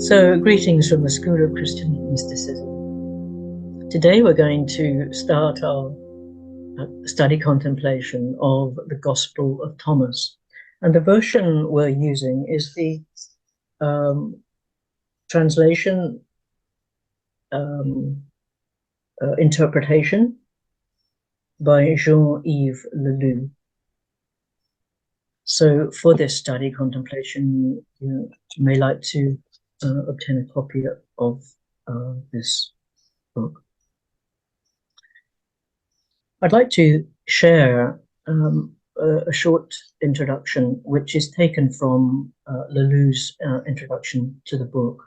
So, greetings from the School of Christian Mysticism. Today we're going to start our study contemplation of the Gospel of Thomas. And the version we're using is the translation interpretation by Jean-Yves Lelou. So for this study contemplation, you may like to obtain a copy of this book. I'd like to share a short introduction, which is taken from Lelou's introduction to the book.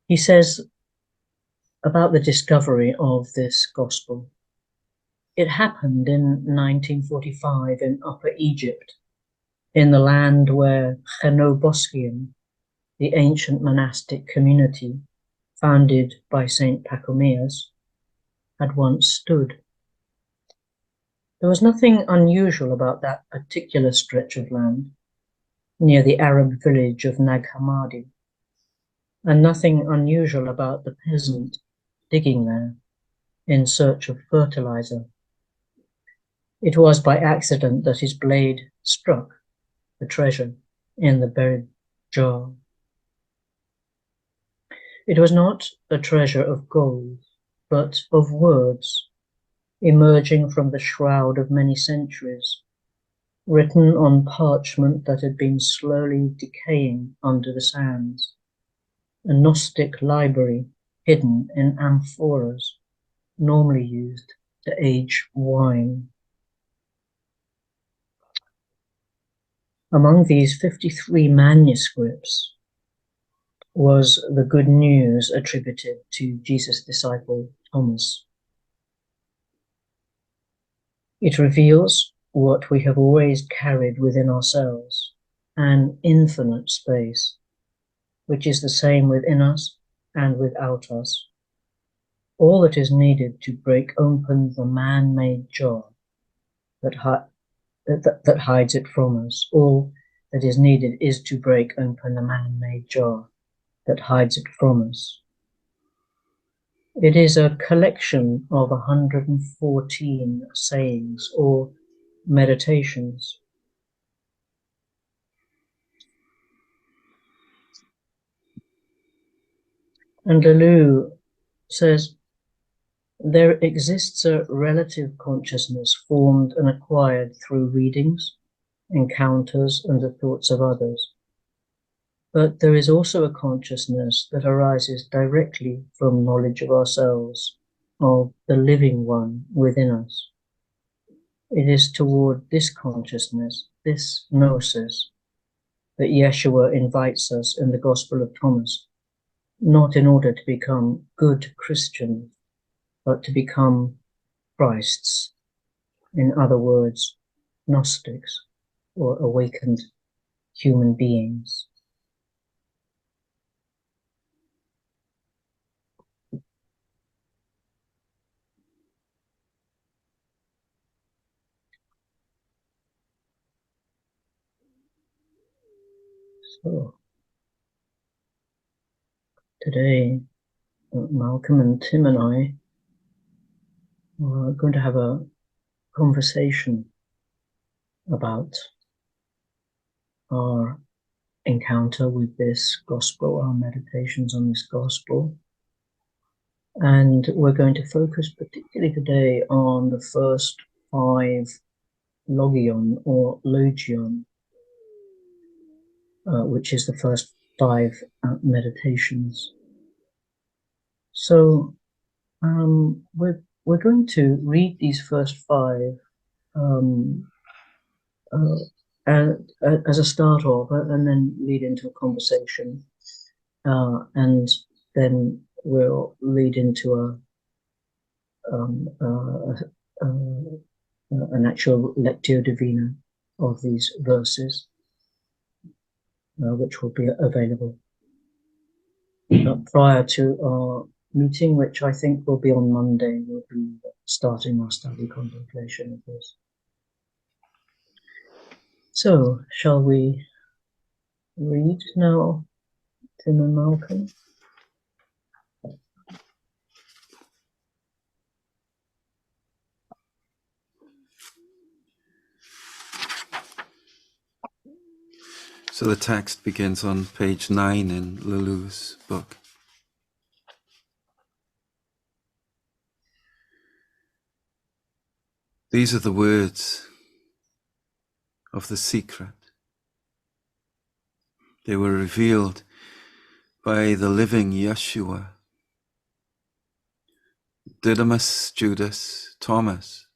He says about the discovery of this gospel. It happened in 1945 in Upper Egypt, in the land where Chenoboskion, the ancient monastic community founded by Saint Pachomius, had once stood. There was nothing unusual about that particular stretch of land near the Arab village of Nag Hammadi, and nothing unusual about the peasant digging there in search of fertilizer. It was by accident that his blade struck the treasure in the buried jar. It was not a treasure of gold, but of words emerging from the shroud of many centuries, written on parchment that had been slowly decaying under the sands, a Gnostic library hidden in amphoras normally used to age wine. Among these 53 manuscripts was the good news attributed to Jesus' disciple Thomas. It reveals what we have always carried within ourselves, an infinite space, which is the same within us and without us. All that is needed to break open the man-made jar that hides it from us, all that is needed is to break open the man-made jar that hides it from us. It is a collection of 114 sayings or meditations. And Lelou says, there exists a relative consciousness formed and acquired through readings, encounters, and the thoughts of others. But there is also a consciousness that arises directly from knowledge of ourselves, of the living one within us. It is toward this consciousness, this gnosis, that Yeshua invites us in the Gospel of Thomas, not in order to become good Christians, but to become Christs, in other words, Gnostics, or awakened human beings. So, today, Malcolm and Tim and I are going to have a conversation about our encounter with this gospel, our meditations on this gospel. And we're going to focus particularly today on the first 5 logion or logion, which is the first 5 meditations. So we're going to read these first 5 as a start off, and then lead into a conversation, and then we'll lead into an actual Lectio Divina of these verses, which will be available prior to our meeting, which I think will be on Monday. We'll be starting our study contemplation of this. So, shall we read now, Tim and Malcolm? So the text begins on page 9 in Lulu's book. These are the words of the secret. They were revealed by the living Yeshua. Didymus, Judas, Thomas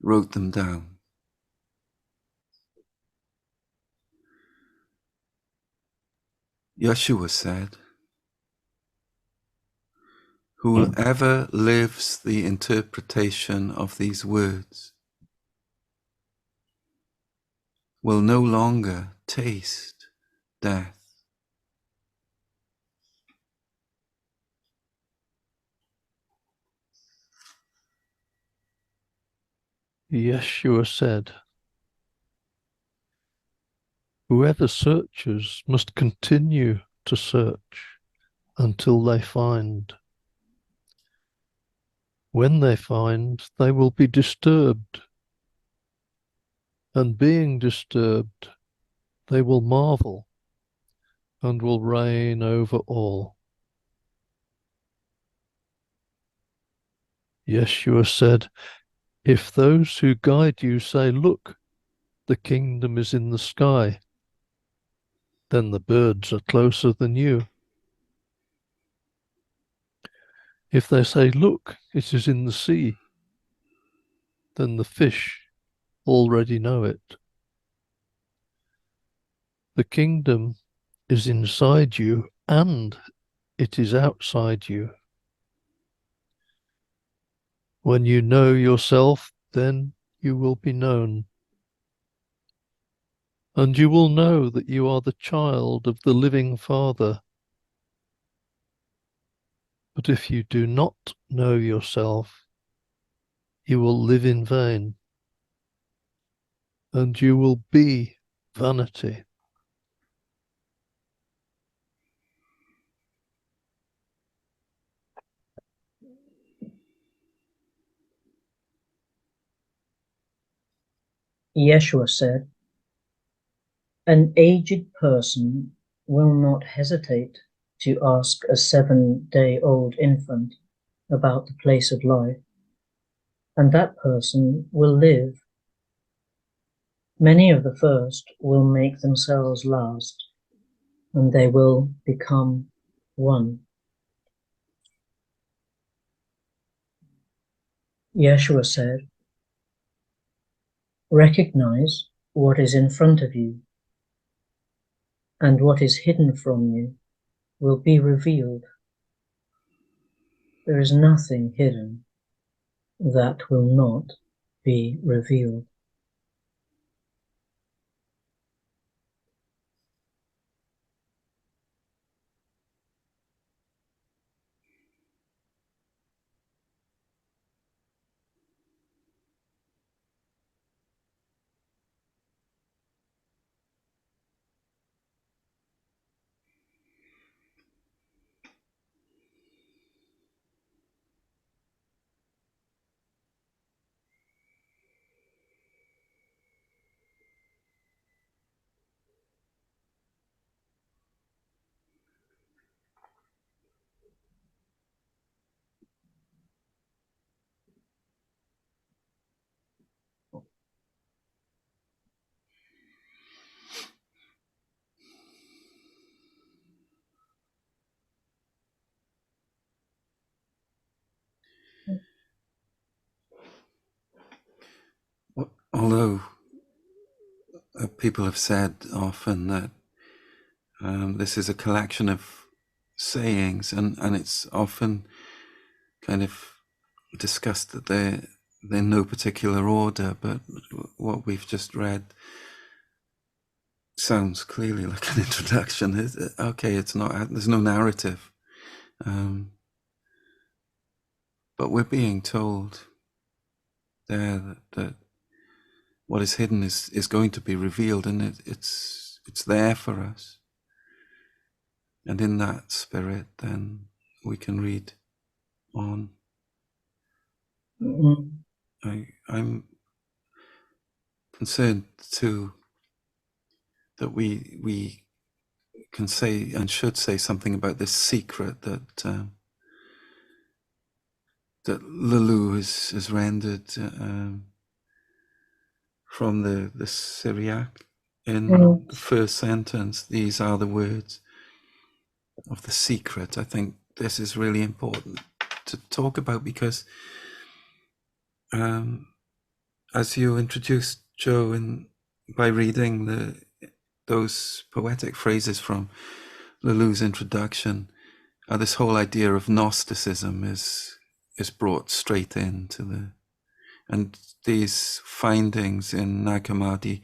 wrote them down. Yeshua said, "Whoever lives the interpretation of these words will no longer taste death." Yeshua said, "Whoever searches must continue to search until they find. When they find, they will be disturbed, and being disturbed, they will marvel and will reign over all." Yeshua said, "If those who guide you say, 'Look, the kingdom is in the sky,' then the birds are closer than you. If they say, 'Look, it is in the sea,' then the fish already know it. The kingdom is inside you and it is outside you. When you know yourself, then you will be known. And you will know that you are the child of the living Father. But if you do not know yourself, you will live in vain, and you will be vanity." Yeshua said, "An aged person will not hesitate to ask a 7-day-old infant about the place of life, and that person will live. Many of the first will make themselves last, and they will become one." Yeshua said, "Recognize what is in front of you, and what is hidden from you will be revealed. There is nothing hidden that will not be revealed." Although people have said often that this is a collection of sayings, and it's often kind of discussed that they're in no particular order, but what we've just read sounds clearly like an introduction. Okay, it's not, there's no narrative, but we're being told there that what is hidden is going to be revealed, and it's it's there for us. And in that spirit, then we can read on. I'm concerned too that we can say and should say something about this secret that that Lulu has rendered from the Syriac in the first sentence. These are the words of the secret. I think this is really important to talk about because as you introduced, Joe, by reading those poetic phrases from Lulu's introduction, this whole idea of Gnosticism is brought straight into and these findings in Nag Hammadi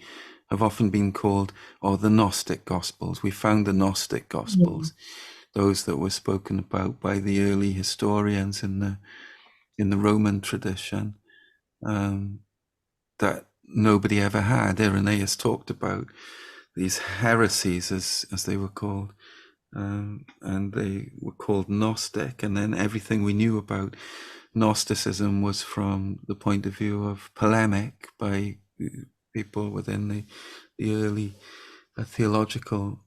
have often been called, the Gnostic Gospels. We found the Gnostic Gospels, those that were spoken about by the early historians in the Roman tradition, that nobody ever had. Irenaeus talked about these heresies, as they were called, and they were called Gnostic, and then everything we knew about Gnosticism was from the point of view of polemic by people within the early theological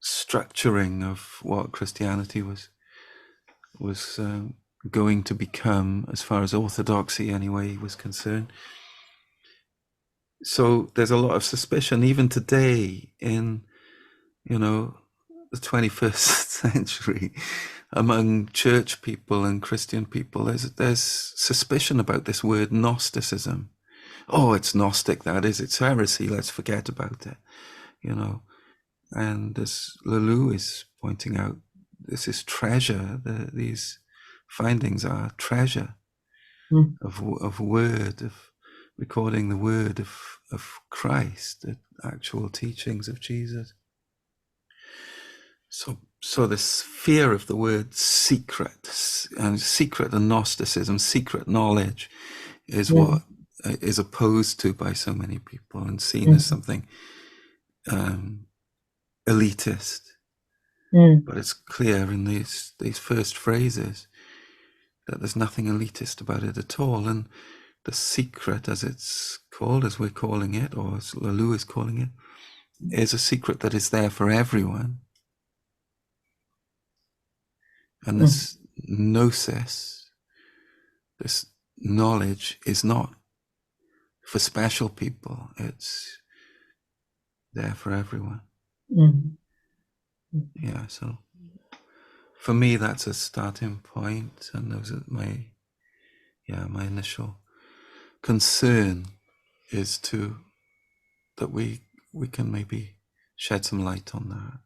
structuring of what Christianity was going to become, as far as orthodoxy anyway was concerned. So there's a lot of suspicion even today in the 21st century among church people and Christian people. There's suspicion about this word Gnosticism. Oh, it's Gnostic, that is, it's heresy, let's forget about it, and as Lulu is pointing out, this is treasure. These findings are treasure of word, of recording the word of Christ, the actual teachings of Jesus. So this fear of the word secret and Gnosticism, secret knowledge, is what is opposed to by so many people and seen as something elitist. But it's clear in these first phrases that there's nothing elitist about it at all. And the secret, as it's called, as we're calling it, or as Lulu is calling it, is a secret that is there for everyone. And this gnosis, this knowledge, is not for special people. It's there for everyone. Yeah, so for me, that's a starting point, and those are my initial concern is that we can maybe shed some light on that.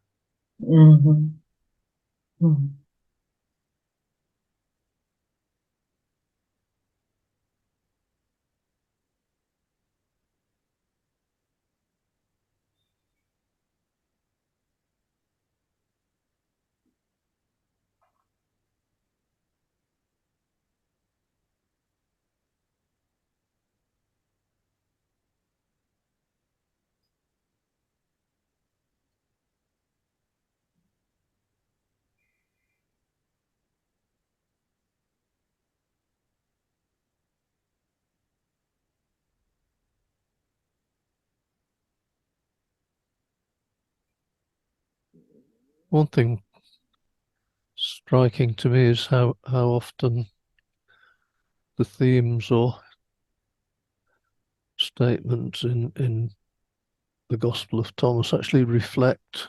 One thing striking to me is how often the themes or statements in the Gospel of Thomas actually reflect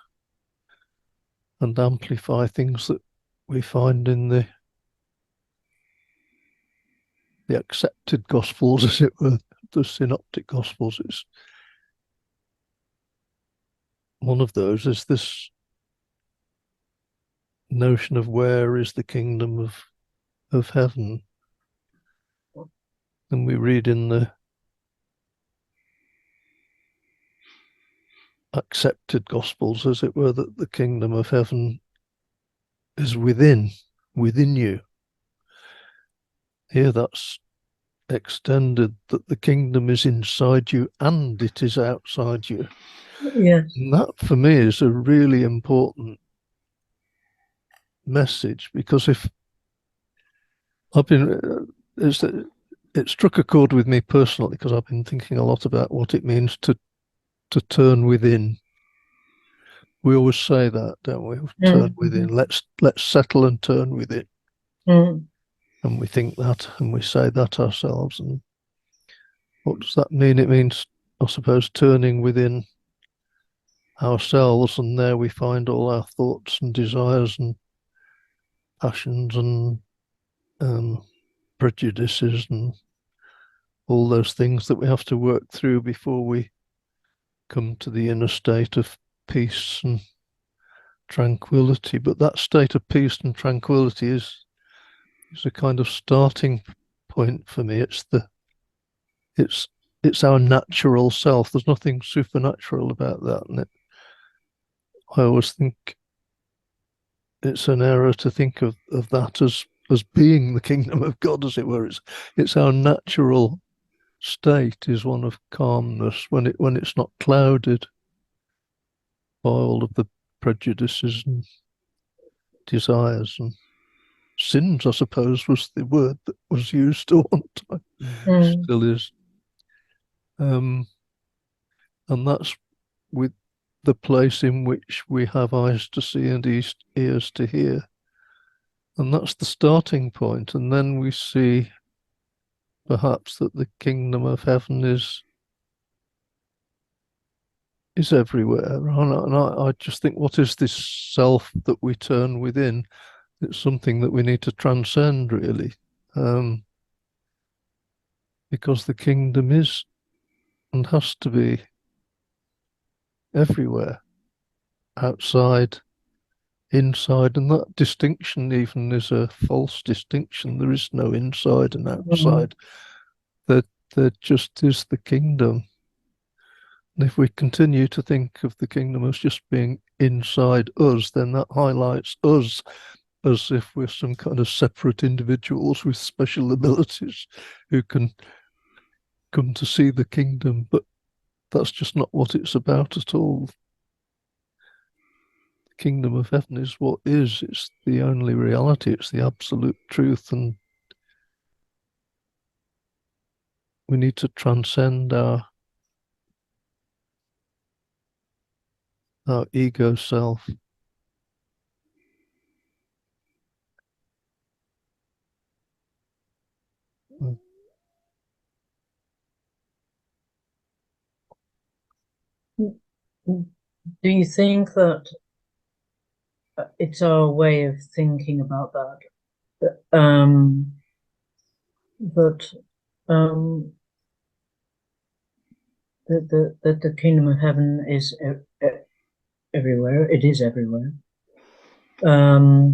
and amplify things that we find in the accepted Gospels, as it were, the Synoptic Gospels. It's one of those is this notion of where is the kingdom of heaven. And we read in the accepted Gospels, as it were, that the kingdom of heaven is within you. Here that's extended, that the kingdom is inside you and it is outside you. Yes. And that for me is a really important message, because if I've been, it struck a chord with me personally, because I've been thinking a lot about what it means to turn within. We always say that, don't we? Turn within. Let's settle and turn within. And we think that, and we say that ourselves. And what does that mean? It means, I suppose, turning within ourselves, and there we find all our thoughts and desires and passions and prejudices and all those things that we have to work through before we come to the inner state of peace and tranquility. But that state of peace and tranquility is a kind of starting point for me. It's our natural self. There's nothing supernatural about that. And I always think it's an error to think of that as being the kingdom of God, as it were. It's our natural state is one of calmness when it's not clouded by all of the prejudices and desires and sins, I suppose, was the word that was used at one time, still is. And that's with the place in which we have eyes to see and ears to hear. And that's the starting point. And then we see perhaps that the kingdom of heaven is everywhere. And I just think, what is this self that we turn within? It's something that we need to transcend, really. Because the kingdom is and has to be everywhere, outside, inside, and that distinction even is a false distinction. There is no inside and outside. There just is the kingdom. And if we continue to think of the kingdom as just being inside us, then that highlights us as if we're some kind of separate individuals with special abilities who can come to see the kingdom. But that's just not what it's about at all. The kingdom of heaven is what is. It's the only reality. It's the absolute truth. And we need to transcend our ego self. Do you think that it's our way of thinking about that? That the kingdom of heaven is everywhere. It is everywhere. But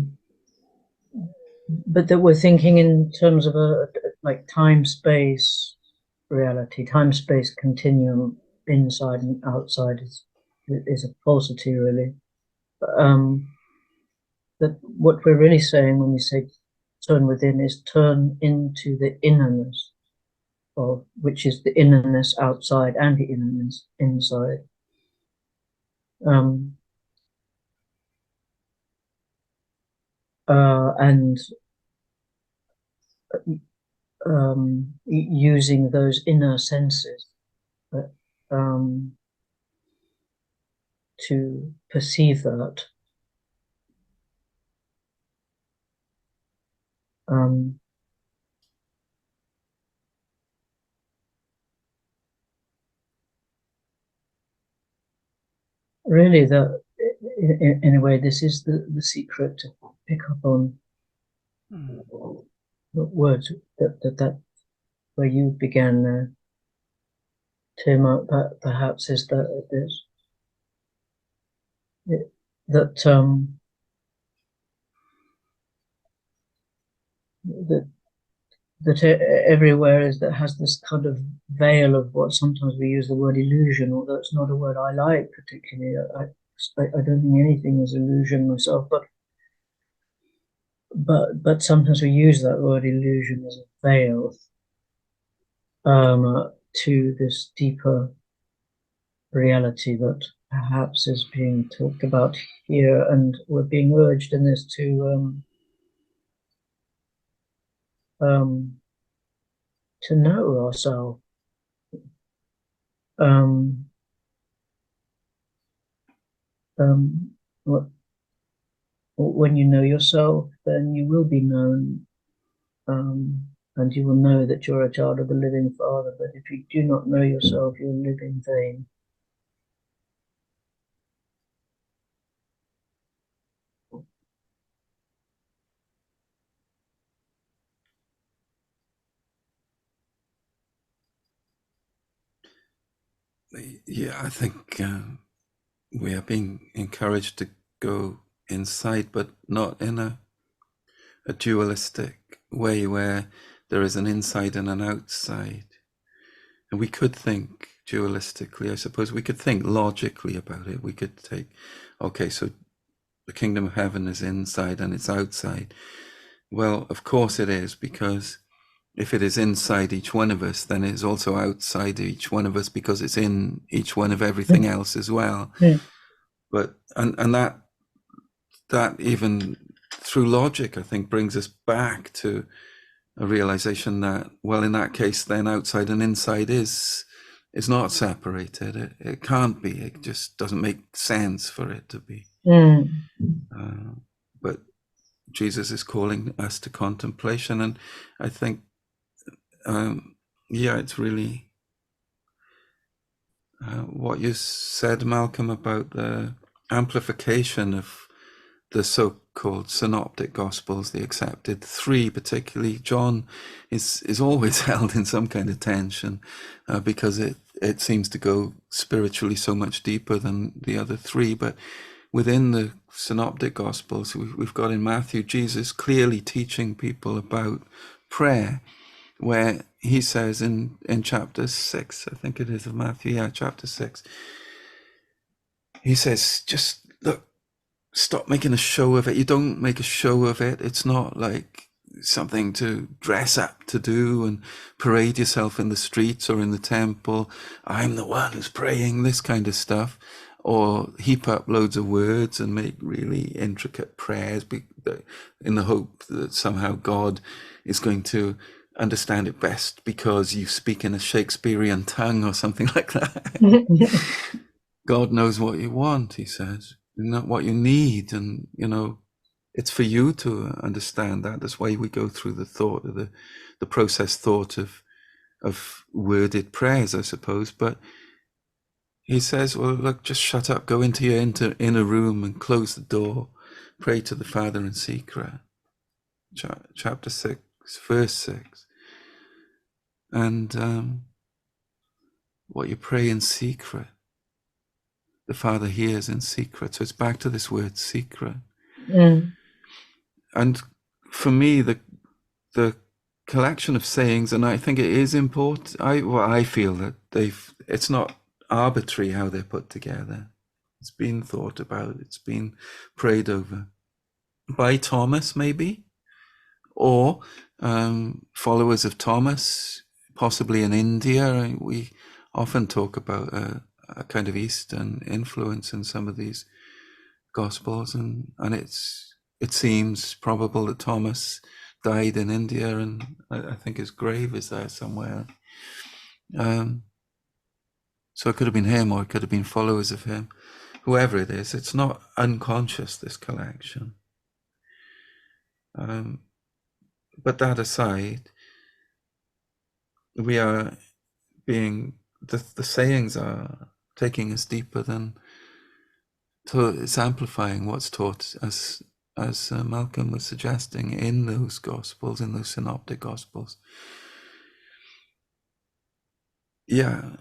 that we're thinking in terms of a like time-space reality, time-space continuum, inside and outside is a falsity, really. That what we're really saying when we say turn within is turn into the innerness of, which is the innerness outside and the innerness inside. And using those inner senses to perceive that. Really, in a way, this is the secret to pick up on the words that where you began, Tim, perhaps is that everywhere is that has this kind of veil of what sometimes we use the word illusion, although it's not a word I like particularly. I don't think anything is illusion myself, but sometimes we use that word illusion as a veil to this deeper reality that perhaps is being talked about here, and we're being urged in this to know ourselves. When you know yourself, then you will be known, and you will know that you're a child of the living Father. But if you do not know yourself, you'll live in vain. Yeah, I think we are being encouraged to go inside, but not in a dualistic way where there is an inside and an outside. And we could think dualistically, I suppose. We could think logically about it. We could take, okay, so the kingdom of heaven is inside and it's outside. Well, of course it is, because if it is inside each one of us, then it's also outside each one of us, because it's in each one of everything else as well. Yeah. But and that even through logic, I think, brings us back to a realization that, well, in that case, then outside and inside is not separated. It can't be. It just doesn't make sense for it to be. But Jesus is calling us to contemplation, and I think, it's really what you said, Malcolm, about the amplification of the so-called synoptic gospels, the accepted three particularly. John is always held in some kind of tension because it seems to go spiritually so much deeper than the other three. But within the synoptic gospels, we've got in Matthew Jesus clearly teaching people about prayer, where he says in chapter 6, I think it is, of Matthew, chapter 6, he says, just look, stop making a show of it. You don't make a show of it. It's not like something to dress up to do and parade yourself in the streets or in the temple. I'm the one who's praying, this kind of stuff. Or heap up loads of words and make really intricate prayers in the hope that somehow God is going to understand it best because you speak in a Shakespearean tongue or something like that. God knows what you want, he says, not what you need. And, it's for you to understand that. That's why we go through the thought of the process thought of worded prayers, I suppose. But he says, well, look, just shut up, go into your inner room and close the door, pray to the Father in secret. Chapter 6, verse 6. And what you pray in secret, the Father hears in secret. So it's back to this word secret. And for me, the collection of sayings, and I think it is important, I feel that it's not arbitrary how they're put together. It's been thought about, it's been prayed over by Thomas, maybe, or followers of Thomas, possibly in India. We often talk about a kind of Eastern influence in some of these Gospels, and it seems probable that Thomas died in India, and I think his grave is there somewhere. So it could have been him, or it could have been followers of him. Whoever it is, it's not unconscious, this collection. But that aside, we are being, the sayings are taking us deeper than, it's amplifying what's taught, as Malcolm was suggesting, in those Gospels, in those synoptic Gospels. Yeah,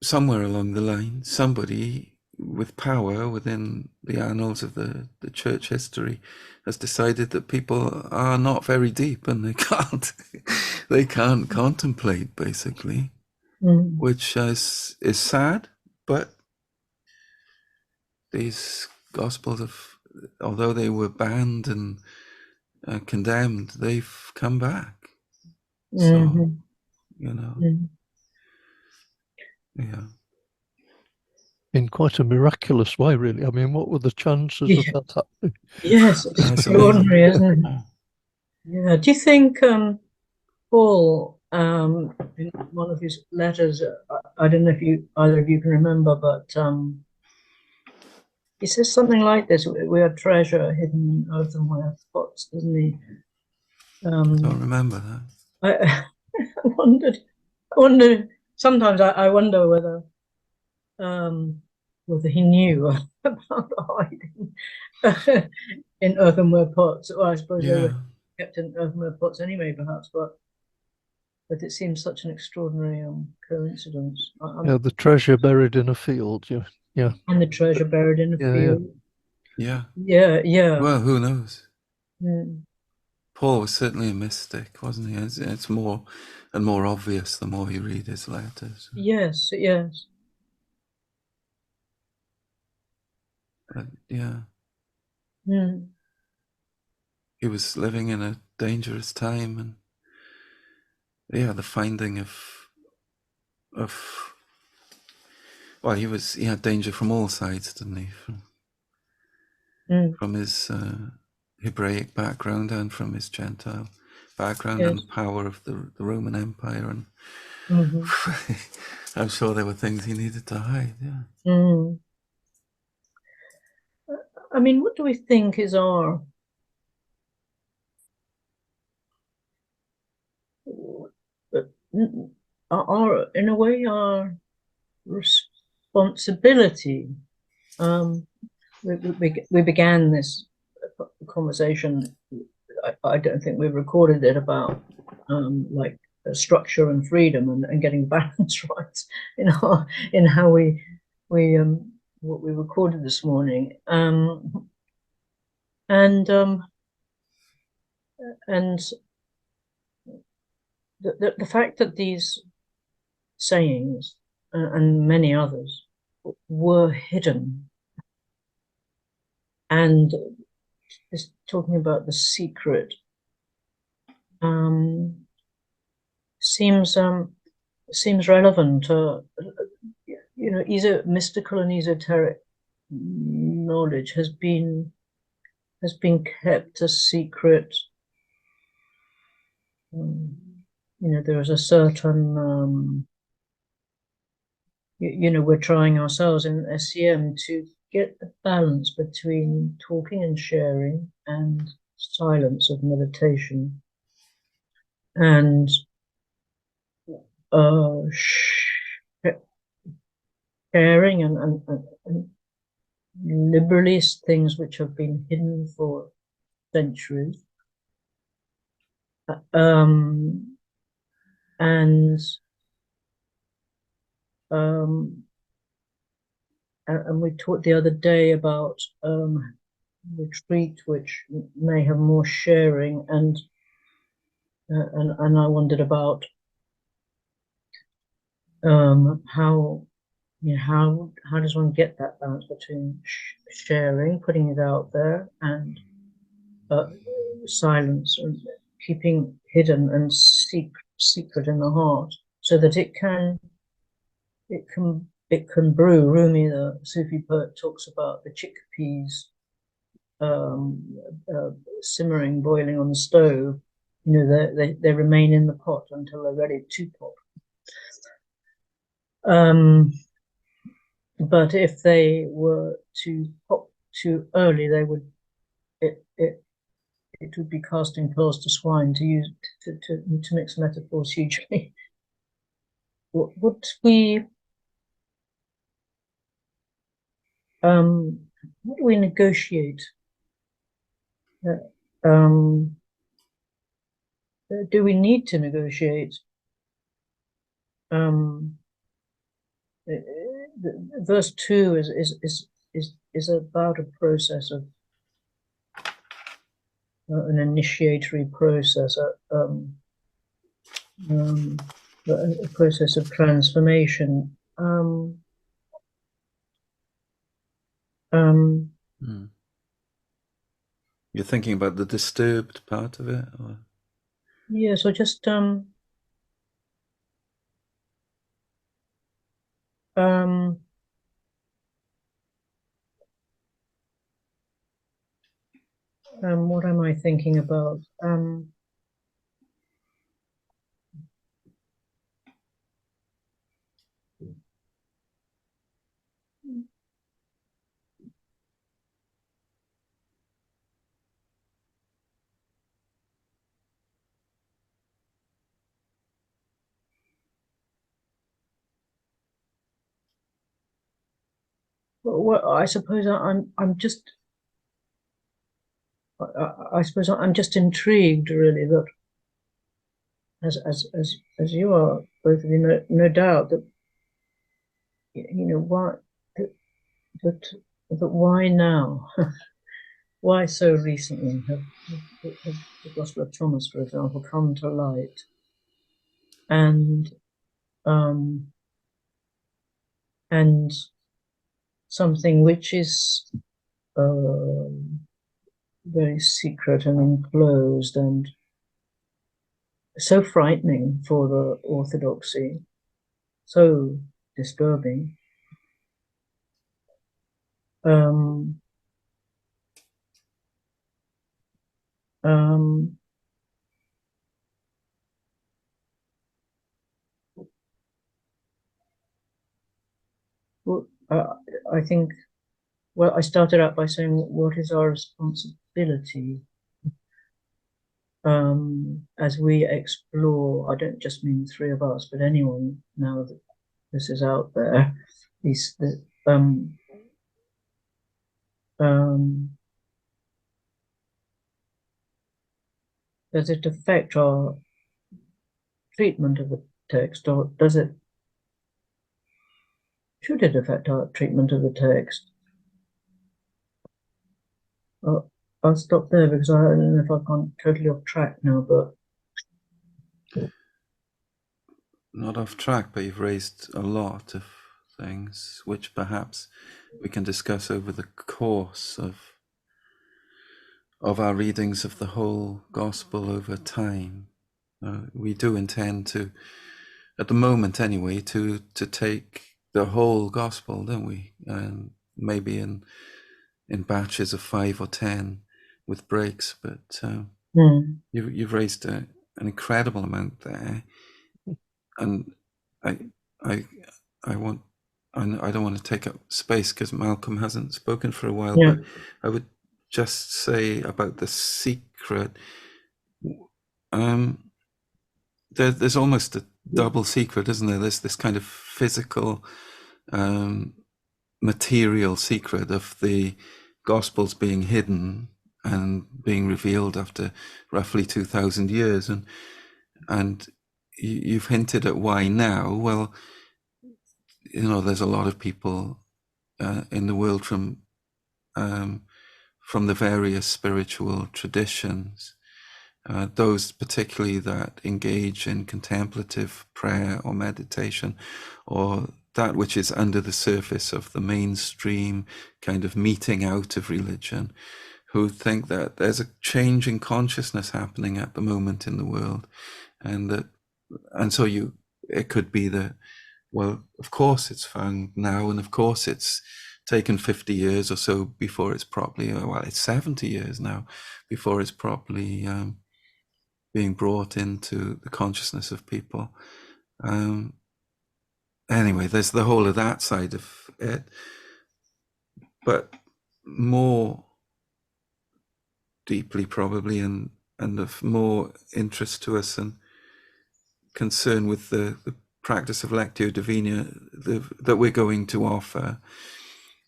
somewhere along the line, somebody with power within the annals of the church history has decided that people are not very deep and they can't contemplate, basically, which is sad. But these Gospels, although they were banned and condemned, they've come back. So you know. Mm. Yeah. In quite a miraculous way, really. I mean, what were the chances of Yeah. that happening? Yes, Yeah, it's amazing. extraordinary, isn't it? Yeah. Do you think Paul, in one of his letters, I don't know if either of you can remember, but he says something like this: "We are treasure hidden in earthenware pots," doesn't he? I don't Um, remember that. I, I wondered. Sometimes I wonder whether he knew about hiding in earthenware pots. Well, I suppose they Yeah. were kept in earthenware pots anyway, perhaps, but it seems such an extraordinary coincidence. Yeah, the treasure buried in a field. Yeah, yeah, And the treasure buried in a yeah, yeah. field. Yeah. Yeah, yeah. Well, who knows? Mm. Paul was certainly a mystic, wasn't he? It's more and more obvious the more you read his letters. Yes, yes. But yeah, Mm. he was living in a dangerous time, and yeah, the finding of well, he had danger from all sides, didn't he? Mm. From his Hebraic background and from his Gentile background, and Yes. the power of the Roman Empire, and Mhm. I'm sure there were things he needed to hide. Yeah. Mm. I mean, what do we think is in a way, our responsibility? Um, we began this conversation. I don't think we recorded it about like structure and freedom and getting balance right in how we what we recorded this morning. And and the fact that these sayings and many others were hidden, and is talking about the secret, um, seems relevant to mystical and esoteric knowledge has been kept a secret. There is a certain we're trying ourselves in SCM to get the balance between talking and sharing and silence of meditation, and uh, sharing and liberally things which have been hidden for centuries. Um, and um, and we talked the other day about retreat, which may have more sharing, and I wondered about how how does one get that balance between sharing, putting it out there, and silence, and keeping hidden and secret in the heart, so that it can brew. Rumi, the Sufi poet, talks about the chickpeas um, simmering, boiling on the stove. They remain in the pot until they're ready to pop. But if they were to pop too early, they would it would be casting pearls to swine, to use to mix metaphors hugely. What do we negotiate? Um, do we need to negotiate? Verse 2 is about a process of an initiatory process, a process of transformation. You're thinking about the disturbed part of it, or? Yeah, so just what am I thinking about? Well, I suppose I'm just I suppose I'm just intrigued, really, that as you are, both of you, no doubt that why that why now, why so recently have the Gospel of Thomas, for example, come to light, and something which is very secret and enclosed and so frightening for the orthodoxy, so disturbing. Um, um, well, I think, well, I started out by saying, what is our responsibility as we explore? I don't just mean the three of us, but anyone now that this is out there. Does it affect our treatment of the text, or should it affect our treatment of the text? I'll stop there because I don't know if I've gone totally off track now, but not off track, but you've raised a lot of things which perhaps we can discuss over the course of our readings of the whole gospel over time. We do intend to, at the moment anyway, to take the whole gospel, don't we? And maybe in batches of 5 or 10 with breaks, but you've raised an incredible amount there, and I don't want to take up space because Malcolm hasn't spoken for a while, but I would just say about the secret. There's almost a double secret, isn't there? There's this kind of physical, material secret of the Gospels being hidden and being revealed after roughly 2,000 years, and you've hinted at why now. Well, there's a lot of people in the world from the various spiritual traditions, those particularly that engage in contemplative prayer or meditation, or that which is under the surface of the mainstream kind of meeting out of religion, who think that there's a change in consciousness happening at the moment in the world, and so it could be that, well, of course it's found now, and of course it's taken 50 years or so before it's properly, well, it's 70 years now before it's properly being brought into the consciousness of people. Anyway, there's the whole of that side of it, but more deeply probably, and of more interest to us and concern with the practice of Lectio Divina that we're going to offer,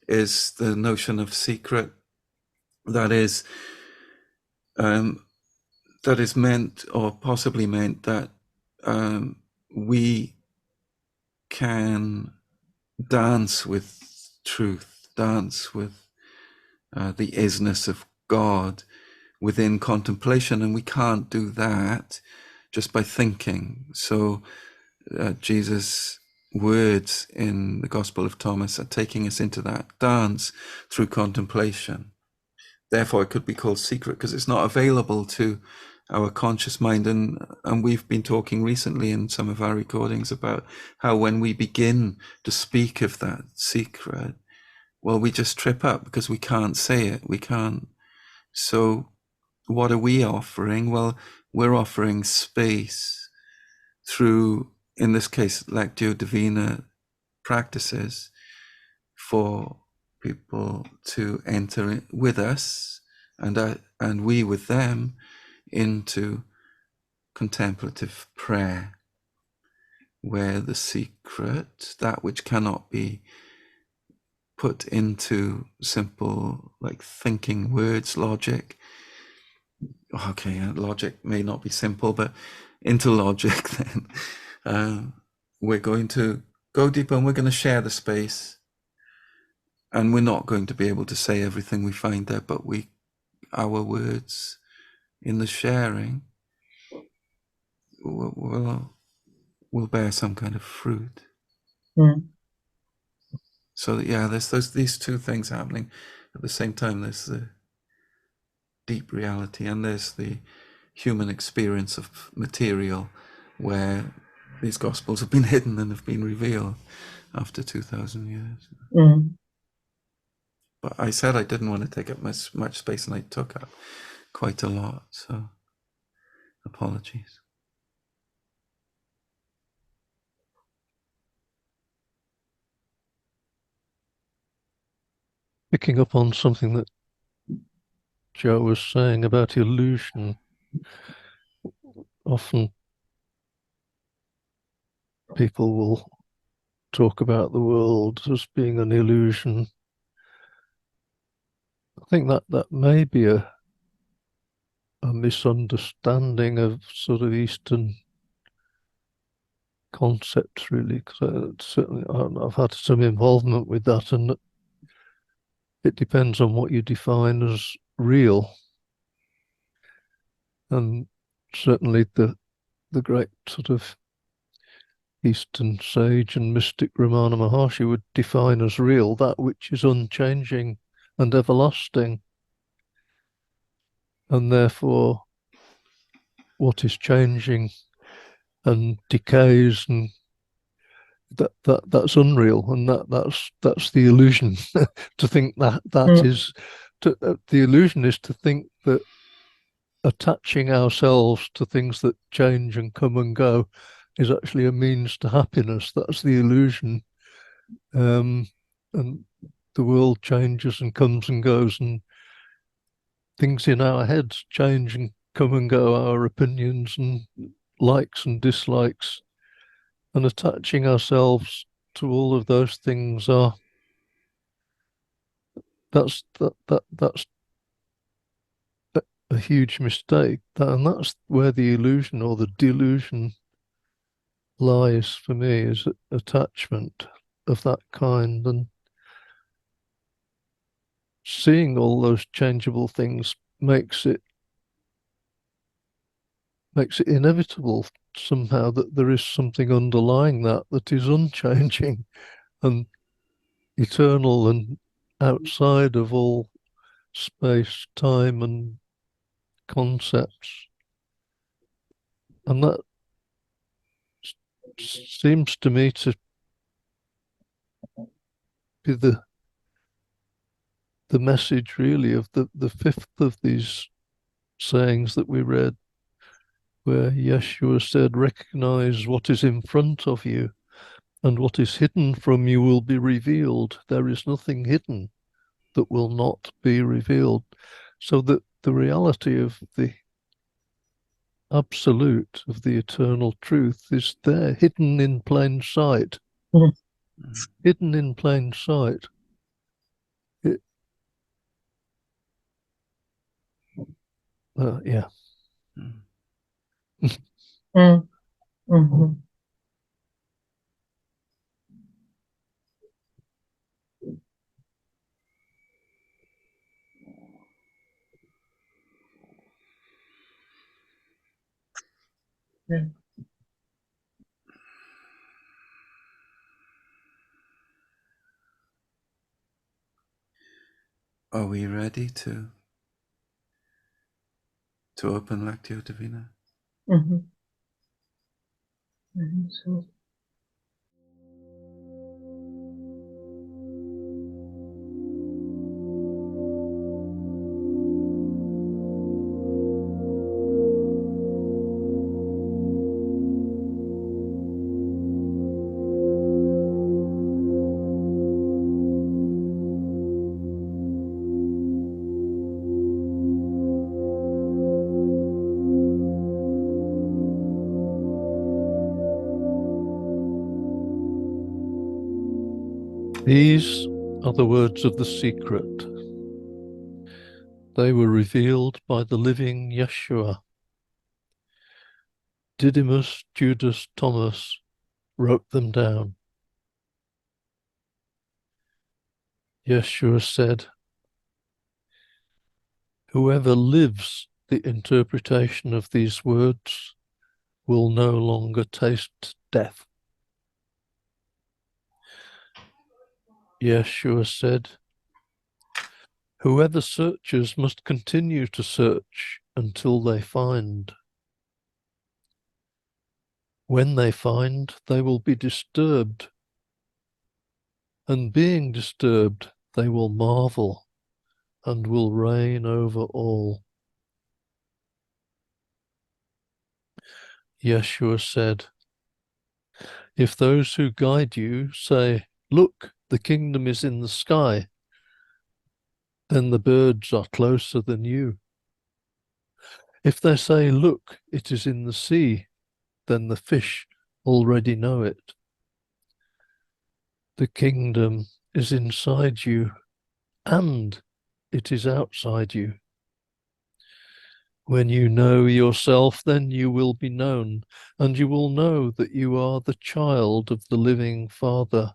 is the notion of secret that is meant, or possibly meant, that we can dance with truth, dance with the isness of God within contemplation, and we can't do that just by thinking. So Jesus' words in the Gospel of Thomas are taking us into that dance through contemplation. Therefore, it could be called secret because it's not available to our conscious mind, and we've been talking recently in some of our recordings about how when we begin to speak of that secret, well, we just trip up because we can't say it. We can't. So what are we offering? Well, we're offering space through, in this case, Lectio Divina practices for people to enter with us, and we with them, into contemplative prayer, where the secret, that which cannot be put into simple, like thinking words, logic. Okay, logic may not be simple, but into logic, then we're going to go deeper, and we're going to share the space. And we're not going to be able to say everything we find there, but our words in the sharing will bear some kind of fruit. Mm. So yeah, there's these two things happening at the same time. There's the deep reality, and there's the human experience of material, where these gospels have been hidden and have been revealed after 2,000 years. Mm. But I said I didn't want to take up much space, and I took up quite a lot, so apologies. Picking up on something that Joe was saying about illusion, often people will talk about the world as being an illusion. I think that may be a misunderstanding of sort of Eastern concepts, really, because certainly I've had some involvement with that, and it depends on what you define as real. And certainly the great sort of Eastern sage and mystic Ramana Maharshi would define as real that which is unchanging and everlasting, and therefore what is changing and decays, and that's unreal, and that's the illusion. To think that is the illusion is to think that attaching ourselves to things that change and come and go is actually a means to happiness. That's the illusion. And the world changes and comes and goes, and things in our heads change and come and go, our opinions and likes and dislikes, and attaching ourselves to all of those things that's a huge mistake. And that's where the illusion or the delusion lies for me, is attachment of that kind. And seeing all those changeable things makes it inevitable somehow that there is something underlying that is unchanging and eternal and outside of all space, time, and concepts. And that seems to me to be the message, really, of the fifth of these sayings that we read, where Yeshua said, "Recognize what is in front of you, and what is hidden from you will be revealed. There is nothing hidden that will not be revealed." So that the reality of the absolute, of the eternal truth, is there, hidden in plain sight. Mm. Hidden in plain sight. Yeah. Mm. Mm-hmm. Yeah. Are we ready to to open Lectio Divina? Mm-hmm. I think so. These are the words of the secret. They were revealed by the living Yeshua. Didymus Judas Thomas wrote them down. Yeshua said, "Whoever lives the interpretation of these words will no longer taste death." Yeshua said, "Whoever searches must continue to search until they find. When they find, they will be disturbed, and being disturbed, they will marvel and will reign over all." Yeshua said, "If those who guide you say, 'Look, the kingdom is in the sky,' then the birds are closer than you. If they say, 'Look, it is in the sea,' then the fish already know it. The kingdom is inside you and it is outside you. When you know yourself, then you will be known, and you will know that you are the child of the living Father.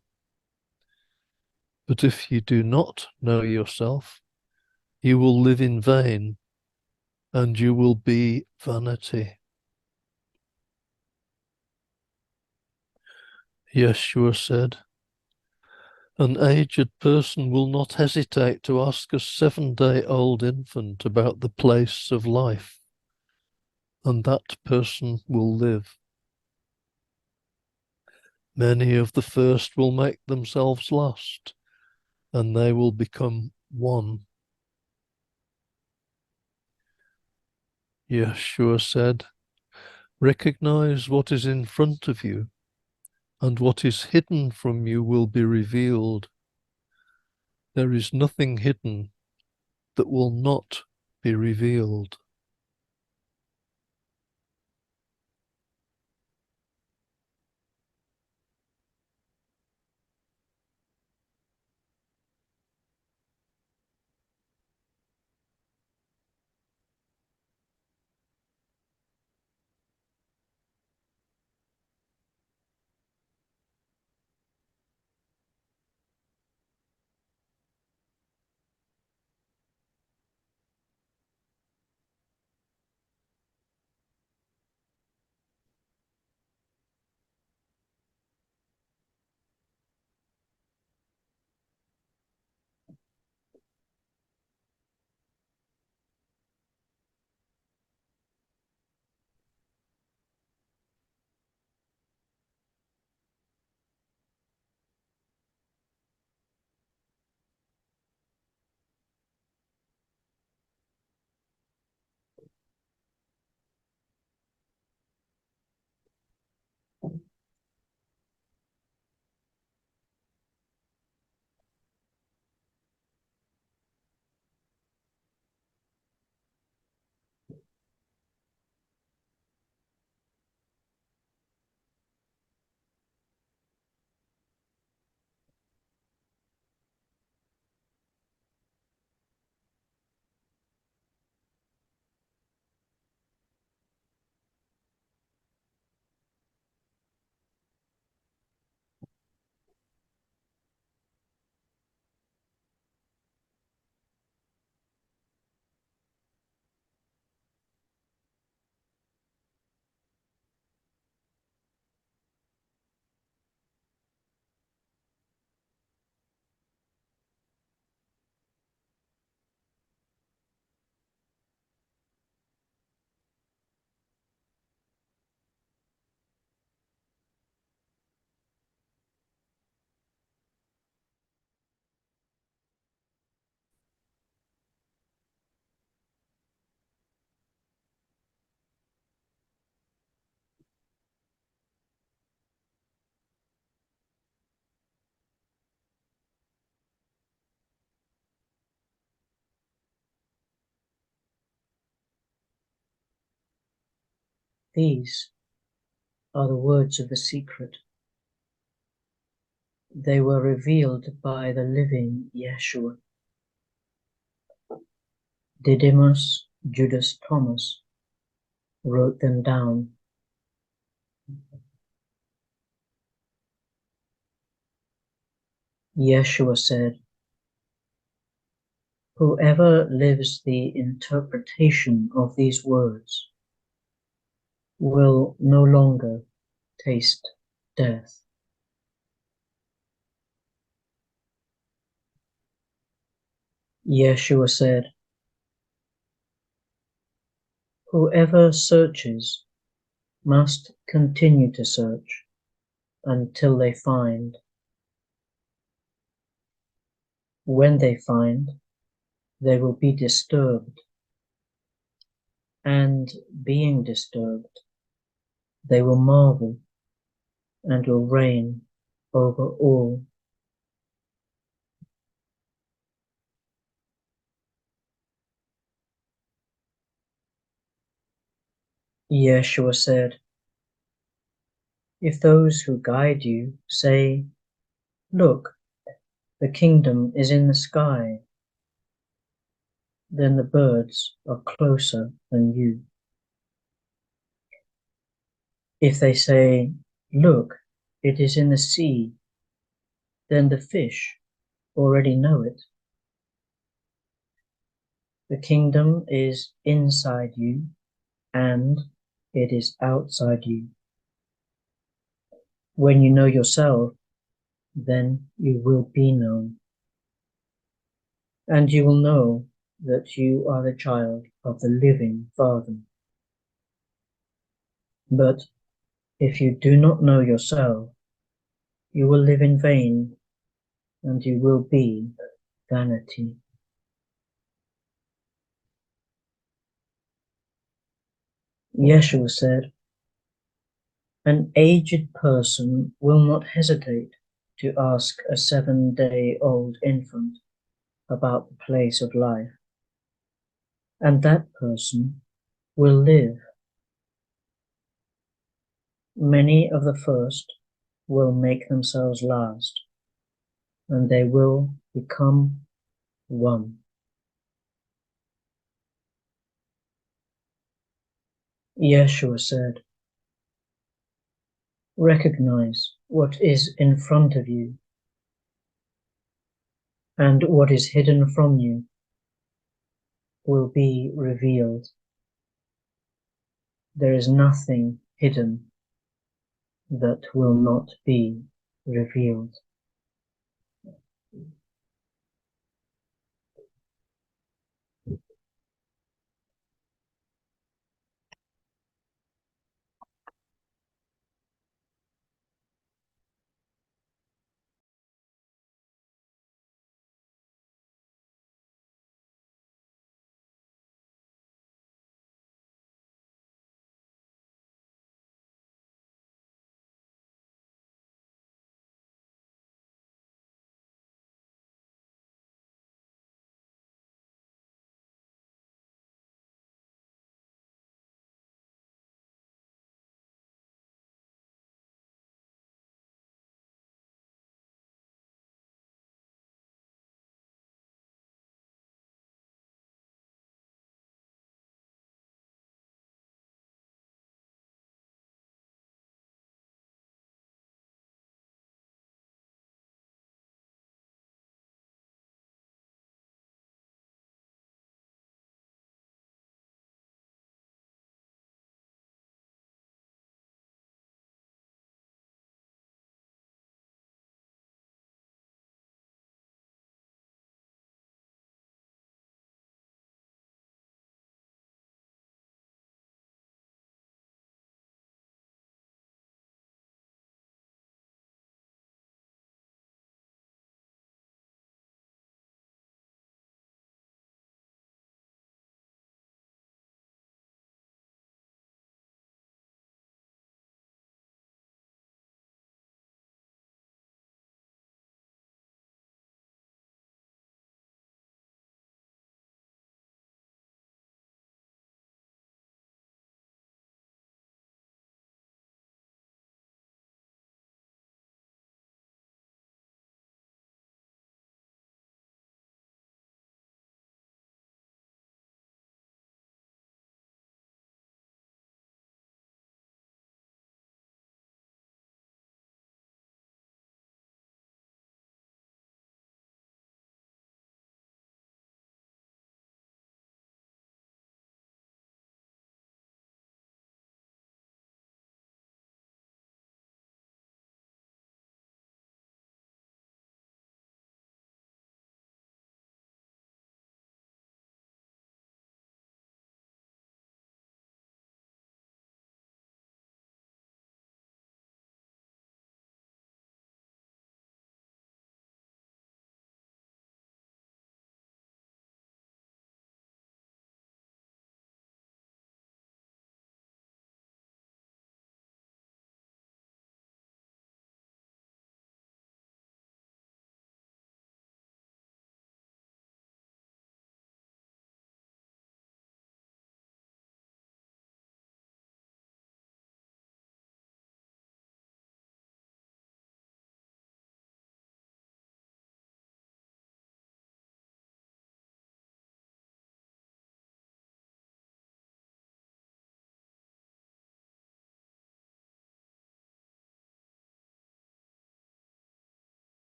But if you do not know yourself, you will live in vain, and you will be vanity." Yeshua said, "An aged person will not hesitate to ask a 7-day-old infant about the place of life, and that person will live. Many of the first will make themselves last, and they will become one." Yeshua said, "Recognize what is in front of you, and what is hidden from you will be revealed. There is nothing hidden that will not be revealed." These are the words of the secret. They were revealed by the living Yeshua. Didymus Judas Thomas wrote them down. Yeshua said, "Whoever lives the interpretation of these words will no longer taste death." Yeshua said, "Whoever searches must continue to search until they find. When they find, they will be disturbed, and being disturbed, they will marvel and will reign over all." Yeshua said, "If those who guide you say, 'Look, the kingdom is in the sky,' then the birds are closer than you. If they say, 'Look, it is in the sea,' then the fish already know it. The kingdom is inside you and it is outside you. When you know yourself, then you will be known, and you will know that you are the child of the living Father. But if you do not know yourself, you will live in vain, and you will be vanity." Yeshua said, "An aged person will not hesitate to ask a 7-day-old infant about the place of life, and that person will live. Many of the first will make themselves last, and they will become one." Yeshua said, "Recognize what is in front of you, and what is hidden from you will be revealed. There is nothing hidden that will not be revealed."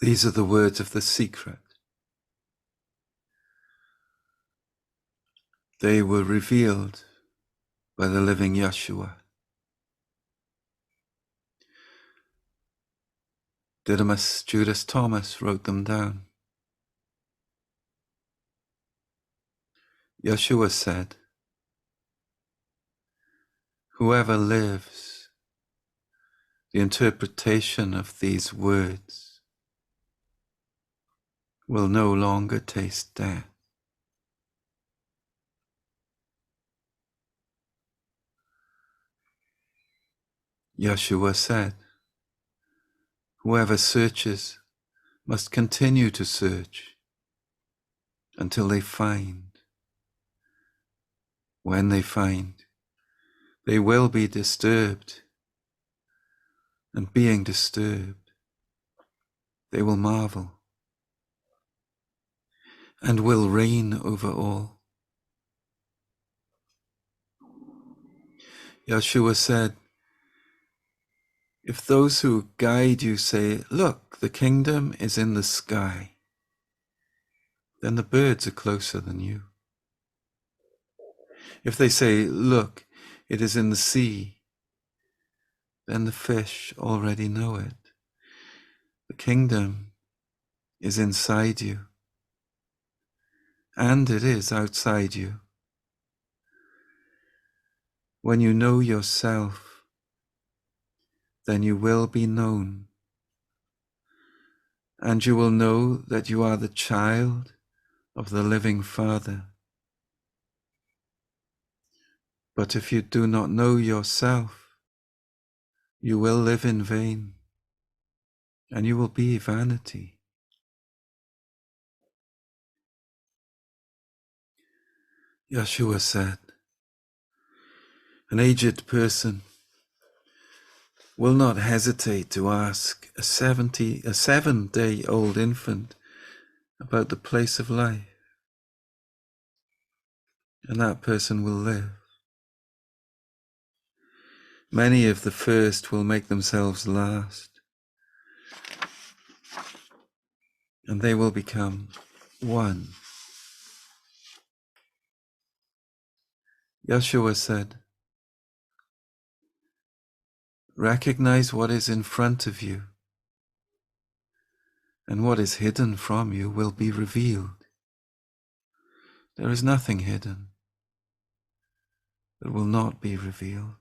These are the words of the secret. They were revealed by the living Yeshua. Didymus Judas Thomas wrote them down. Yeshua said, "Whoever lives the interpretation of these words will no longer taste death." Yeshua said, "Whoever searches must continue to search until they find. When they find, they will be disturbed, and being disturbed, they will marvel and will reign over all." Yeshua said, "If those who guide you say, 'Look, the kingdom is in the sky,' then the birds are closer than you. If they say, 'Look, it is in the sea,' then the fish already know it. The kingdom is inside you, and it is outside you. When you know yourself, then you will be known, and you will know that you are the child of the living Father. But if you do not know yourself, you will live in vain, and you will be vanity." Yeshua said, "An aged person will not hesitate to ask a 7-day-old infant about the place of life, and that person will live. Many of the first will make themselves last, and they will become one." Yeshua said, "Recognize what is in front of you, and what is hidden from you will be revealed. There is nothing hidden that will not be revealed."